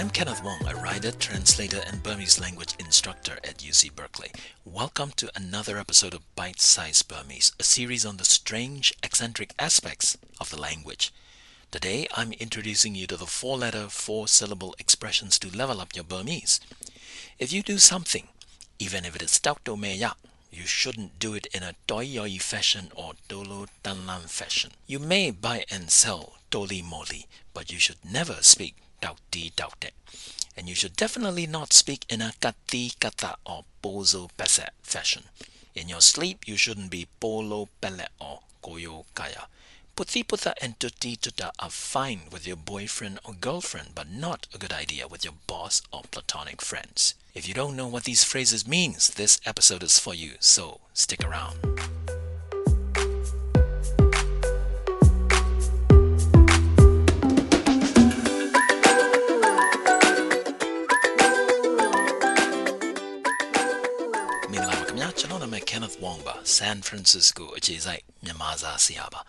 I'm Kenneth Wong, a writer, translator, and Burmese language instructor at UC Berkeley. Welcome to another episode of Bite-Sized Burmese, a series on the strange, eccentric aspects of the language. Today, I'm introducing you to the four-letter, four-syllable expressions to level up your Burmese. If you do something, even if it is tauto meya, you shouldn't do it in a toy fashion or dolo tanlam fashion. You may buy and sell toli moli, but you should never speak tauti taute. And you should definitely not speak in a kati kata or pozo pese fashion. In your sleep, you shouldn't be polo pele or koyo kaya. Puti puta and tuti tuta are fine with your boyfriend or girlfriend, but not a good idea with your boss or platonic friends. If you don't know what these phrases means, this episode is for you, so stick around. Kenneth Wong ပါ San Francisco အခြေစိုက်မြန်မာစာဆရာပါ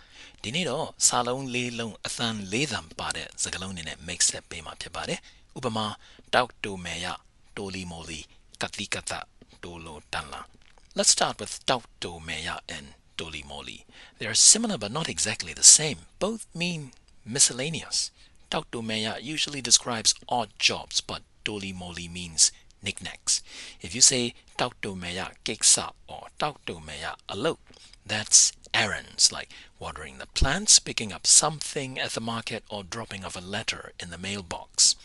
ဒီနေ့တော့စာလုံး၄လုံးအသံ၄သံပါတဲ့စကားလုံးတွေနဲ့ mix ဆက်ပေးမှာဖြစ်ပါတယ်ဥပမာတောက်တိုမယ်ရတိုလီမိုလီကတိကတတိုလိုတန်လာ Let's start with တောက်တိုမယ်ရ and toli moli. They are similar but not exactly the same. Both mean miscellaneous. တောက်တိုမယ်ရ usually describes odd jobs, but toli moli means knickknacks. If you say tauto meya keksa or tauto meya alok, that's errands like watering the plants, picking up something at the market, or dropping off a letter in the mailbox.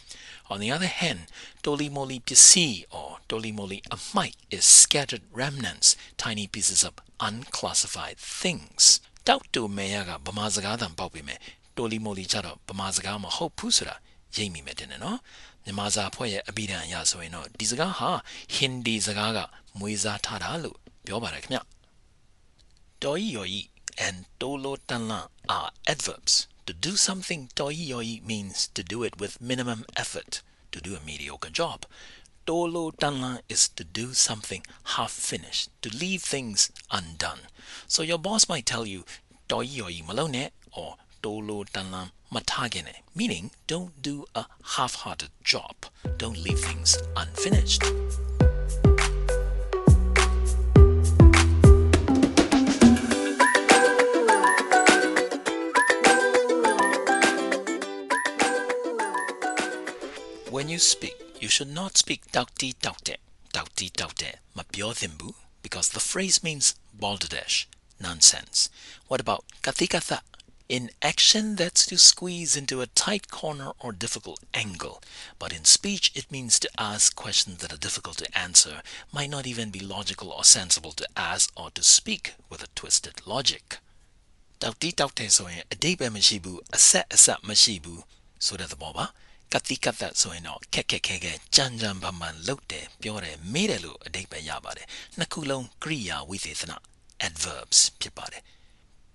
On the other hand, toli moli pisi or toli moli amai is scattered remnants, tiny pieces of unclassified things. Tauto meya ga Burma saka than pauk pi me toli moli cha do Burma saka ma hout phu soda yai mi me tin ne no မြန်မာစာဖွဲ့ရဲ့အပိဓာန်အရဆိုရင်တော့ဒီစကားဟာဟင်ဒီစကားကမွေးစားထားတာလို့ပြောပါတယ်ခင်ဗျတော်ဤရောဤ and tolo tanla are adverbs. To do something တော်ဤရောဤ means to do it with minimum effort, to do a mediocre job. Tolo tanla is to do something half finished, to leave things undone. So your boss might tell you တော်ဤရောဤမလုပ်နဲ့ or tolo tanla matagene, meaning don't do a half-hearted job. Don't leave things unfinished. When you speak, you should not speak tauti taute, ma pyo thimbu, because the phrase means balderdash, nonsense. What about katikatha? In action, that's to squeeze into a tight corner or difficult angle. But in speech, it means to ask questions that are difficult to answer, might not even be logical or sensible to ask or to speak with a twisted logic. Tauti taute so yin adebe mashibu, asat mashibu, so that the boba. Kati kata so yin no keke jan bamban lote pyore mere lu adebe yabare. Nakulong kriya withithana. Adverbs pipare.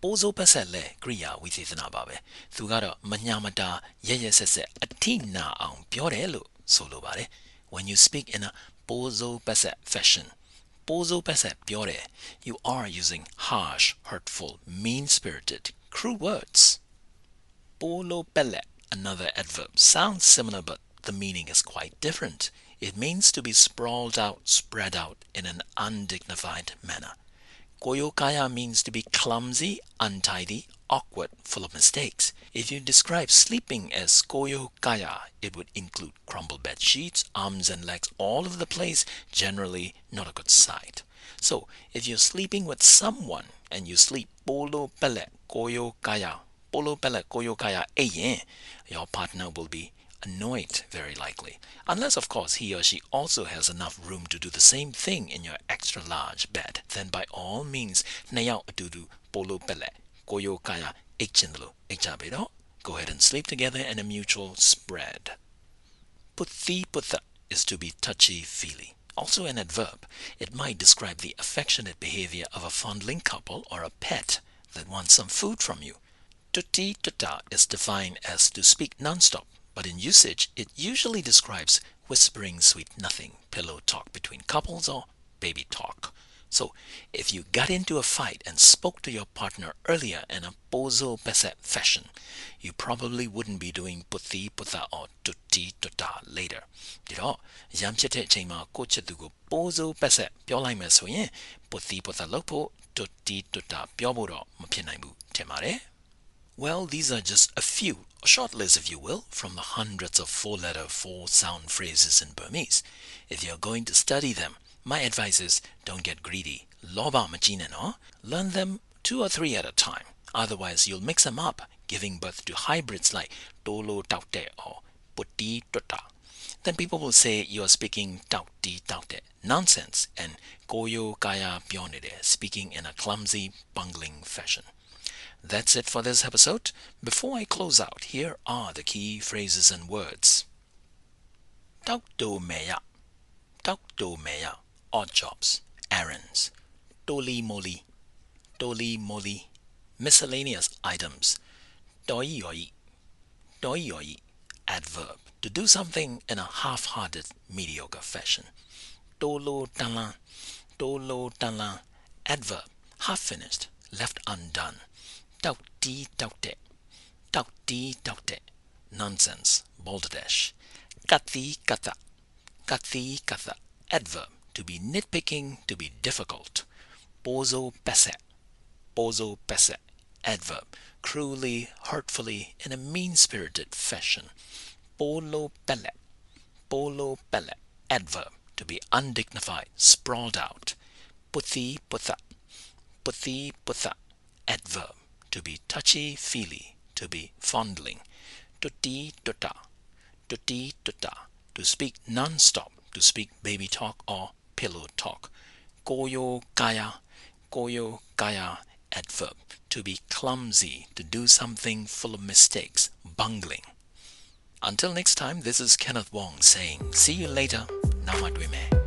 Pozo pasale kriya withithana babe. Thu garo manyamata yeye sese atina aung pyore lu solo bare. When you speak in a pozo pase fashion, pozo pase pyore, you are using harsh, hurtful, mean-spirited, cruel words. Polo pele, another adverb, sounds similar but the meaning is quite different. It means to be sprawled out, spread out in an undignified manner. Koyokaya means to be clumsy, untidy, awkward, full of mistakes. If you describe sleeping as koyokaya, it would include crumpled bed sheets, arms and legs all over the place, generally not a good sight. So, if you're sleeping with someone and you sleep polo pele koyokaya eyen, your partner will be annoyed very likely, unless of course he or she also has enough room to do the same thing in your extra large bed. Then by all means nayaw atudu polo pele koyo kaya ekchinlo ekchabedo, go ahead and sleep together in a mutual spread. Puthi putha is to be touchy-feely. Also an adverb. It might describe the affectionate behavior of a fondling couple or a pet that wants some food from you. Tuti tuta is defined as to speak nonstop, but in usage it usually describes whispering sweet nothing, pillow talk between couples, or baby talk. So So, if you got into a fight and spoke to your partner earlier in a pozo pesset fashion, you probably wouldn't be doing putti putta or tutti tutta later. ဒီတော့ရမ်းဖြစ်တဲ့အချိန်မှာကိုယ့်ချစ်သူကို pozo pesset ပြောလိုက်မယ်ဆိုရင် putti putta လုပ်ဖို့ tutti tutta ပြောဖို့တော့မဖြစ်နိုင်ဘူးထင်ပါတယ် Well, these are just a few, a short list if you will, from the hundreds of four-letter, four-sound phrases in Burmese. If you're going to study them, my advice is don't get greedy. Loba machine no. Learn them 2 or 3 at a time. Otherwise, you'll mix them up, giving birth to hybrids like tolo taute or putti tota. Then people will say you are speaking tauti taute, nonsense, and koyo kaya pionide, speaking in a clumsy, bungling fashion. That's it for this episode. Before I close out, here are the key phrases and words. Taukto meya. Taukto meya. Odd jobs. Errands. Toli moli. Toli moli. Miscellaneous items. Doi yoi. Doi yoi. Adverb. To do something in a half-hearted, mediocre fashion. Tolo talan. Tolo talan. Adverb. Half-finished. Left undone. Touchy taute. Touchy taute. Nonsense. Balderdash. Kati kata. Kati kata. Adverb. To be nitpicking, to be difficult. Pozo pese. Pozo pese. Adverb. Cruelly, hurtfully, in a mean-spirited fashion. Polo pele. Polo pele. Adverb. To be undignified, sprawled out. Putti putta. Putti putta. Adverb. To be touchy-feely, to be fondling. Tutti tutta. Tutti tutta. To speak nonstop, to speak baby talk or pillow talk. Koyo kaya. Koyo kaya. Adverb. To be clumsy, to do something full of mistakes. Bungling. Until next time, this is Kenneth Wong saying, see you later. Namadwime.